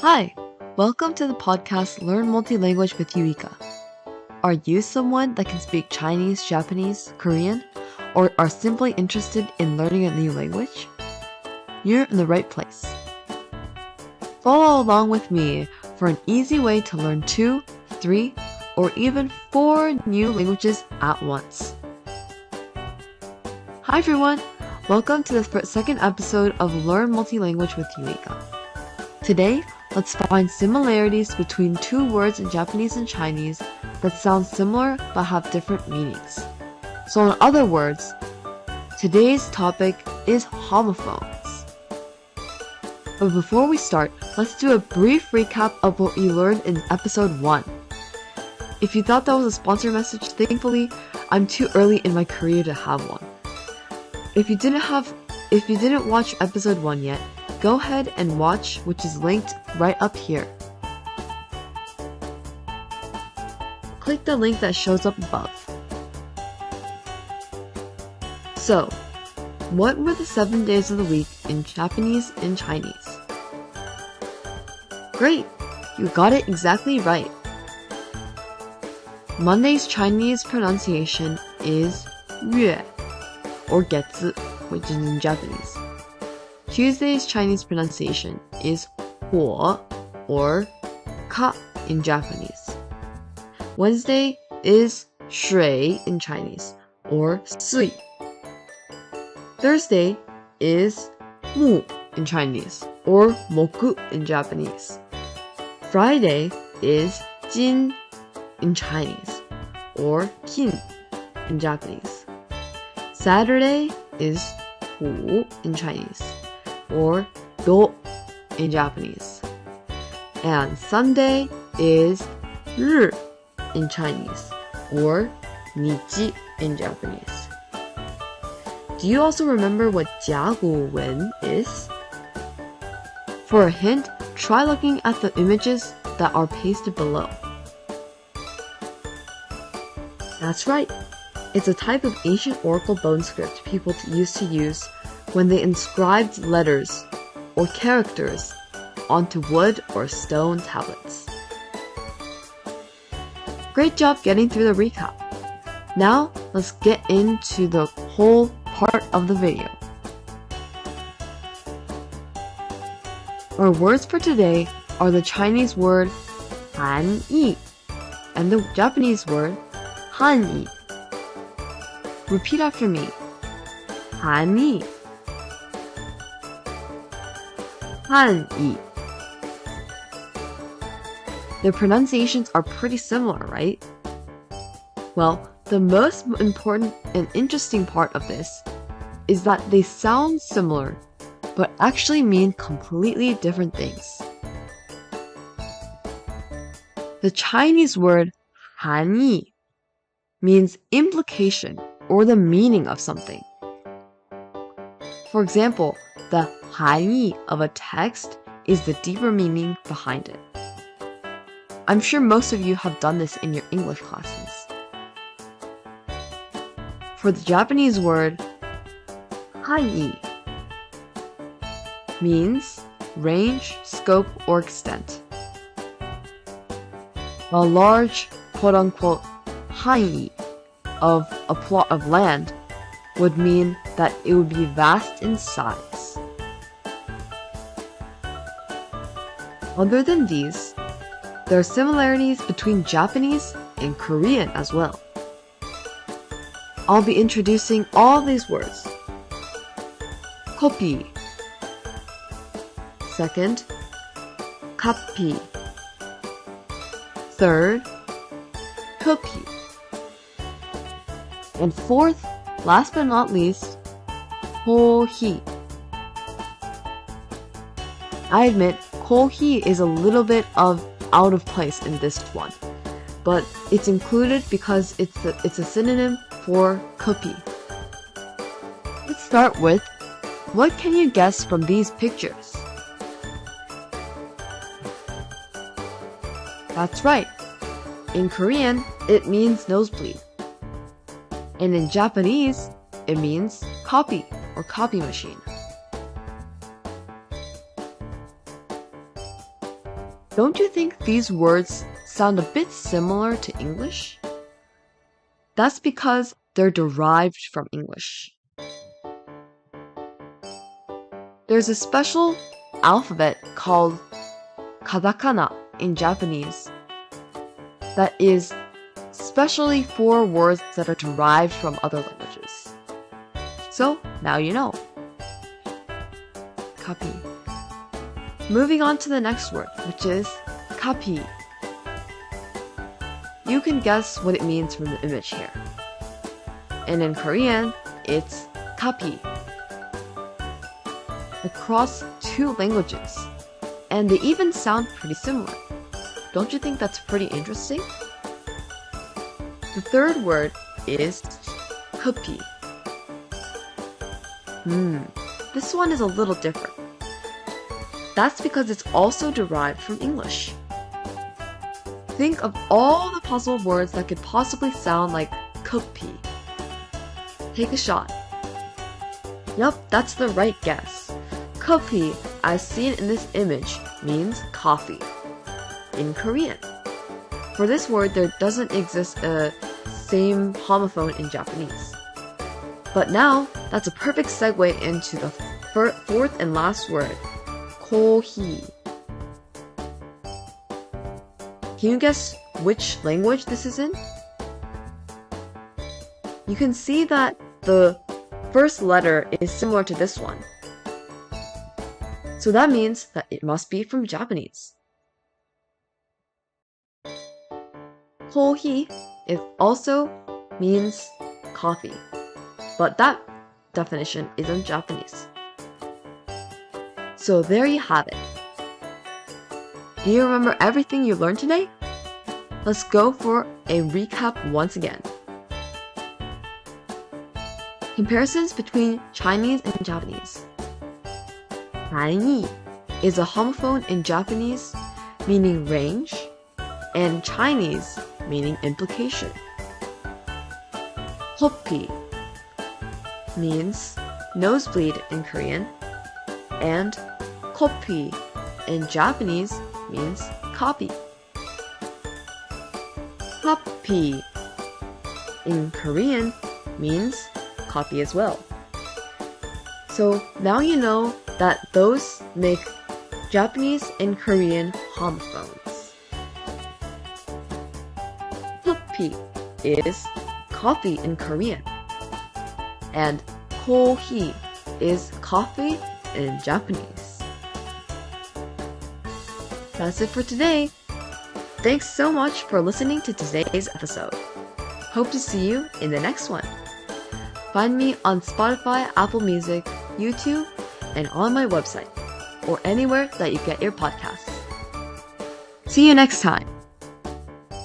Hi, welcome to the podcast Learn Multilanguage with Yuika. Are you someone that can speak Chinese, Japanese, Korean, or are simply interested in learning a new language? You're in the right place. Follow along with me for an easy way to learn 2, 3, or even 4 new languages at once. Hi everyone, welcome to the second episode of Learn Multilanguage with Yuika. Today, let's find similarities between 2 words in Japanese and Chinese that sound similar but have different meanings. So in other words, today's topic is homophones. But before we start, let's do a brief recap of what we learned in episode 1. If you thought that was a sponsor message, thankfully, I'm too early in my career to have one. If you didn't watch episode 1 yet, go ahead and watch, which is linked right up here. Click the link that shows up above. So, what were the 7 days of the week in Japanese and Chinese? Great! You got it exactly right. Monday's Chinese pronunciation is 月 or 月子, which is in Japanese. Tuesday's Chinese pronunciation is 火 or か in Japanese. Wednesday is 水 in Chinese or 水. Thursday is 木 in Chinese or 木 in Japanese. Friday is 金 in Chinese or 金 in Japanese. Saturday is 土 in Chinese or 土 in Japanese. And Sunday is 日 in Chinese or 日 in Japanese. Do you also remember what 甲骨文 is? For a hint, try looking at the images that are pasted below. That's right. It's a type of ancient oracle bone script people used to use when they inscribed letters or characters onto wood or stone tablets. Great job getting through the recap. Now, let's get into the whole part of the video. Our words for today are the Chinese word 含义 and the Japanese word 汉义. Repeat after me. 含义汉义. Their pronunciations are pretty similar, right? Well, the most important and interesting part of this is that they sound similar, but actually mean completely different things. The Chinese word 含义 means implication or the meaning of something. For example, the 含义 of a text is the deeper meaning behind it. I'm sure most of you have done this in your English classes. For the Japanese word 範囲 means range, scope, or extent. A large quote-unquote 範囲 of a plot of land would mean that it would be vast in size. Other than these, there are similarities between Japanese and Korean as well. I'll be introducing all these words. Copy. Second, copy. Third, copy. And fourth, last but not least, コーヒー. I admit, コーヒー is a little bit out of place in this one, but it's included because it's a synonym for copy. Let's start with, what can you guess from these pictures? That's right. In Korean, it means nosebleed. And in Japanese, it means copy or copy machine. Don't you think these words sound a bit similar to English? That's because they're derived from English. There's a special alphabet called katakana in Japanese that is specially for words that are derived from other languages. So now you know. Copy. Moving on to the next word, which is kapi. You can guess what it means from the image here. And in Korean, it's kapi. Across two languages, and they even sound pretty similar. Don't you think that's pretty interesting? The third word is kapi. This one is a little different. That's because it's also derived from English. Think of all the possible words that could possibly sound like kapi. Take a shot. Yup, that's the right guess. Kapi, as seen in this image, means coffee in Korean. For this word, there doesn't exist a same homophone in Japanese. But now, that's a perfect segue into the fourth and last word, kohi. Can you guess which language this is in? You can see that the first letter is similar to this one. So that means that it must be from Japanese. Kohi also means coffee, but that definition is in Japanese. So there you have it. Do you remember everything you learned today? Let's go for a recap once again. Comparisons between Chinese and Japanese. Rangi is a homophone in Japanese, meaning range, and Chinese, meaning implication. Hoppi means nosebleed in Korean, and kopi in Japanese means copy. Kapi in Korean means copy as well. So now you know that those make Japanese and Korean homophones. Kapi is coffee in Korean, and kohi is coffee in Japanese. That's it for today. Thanks so much for listening to today's episode. Hope to see you in the next one. Find me on Spotify, Apple Music, YouTube, and on my website, or anywhere that you get your podcasts. See you next time.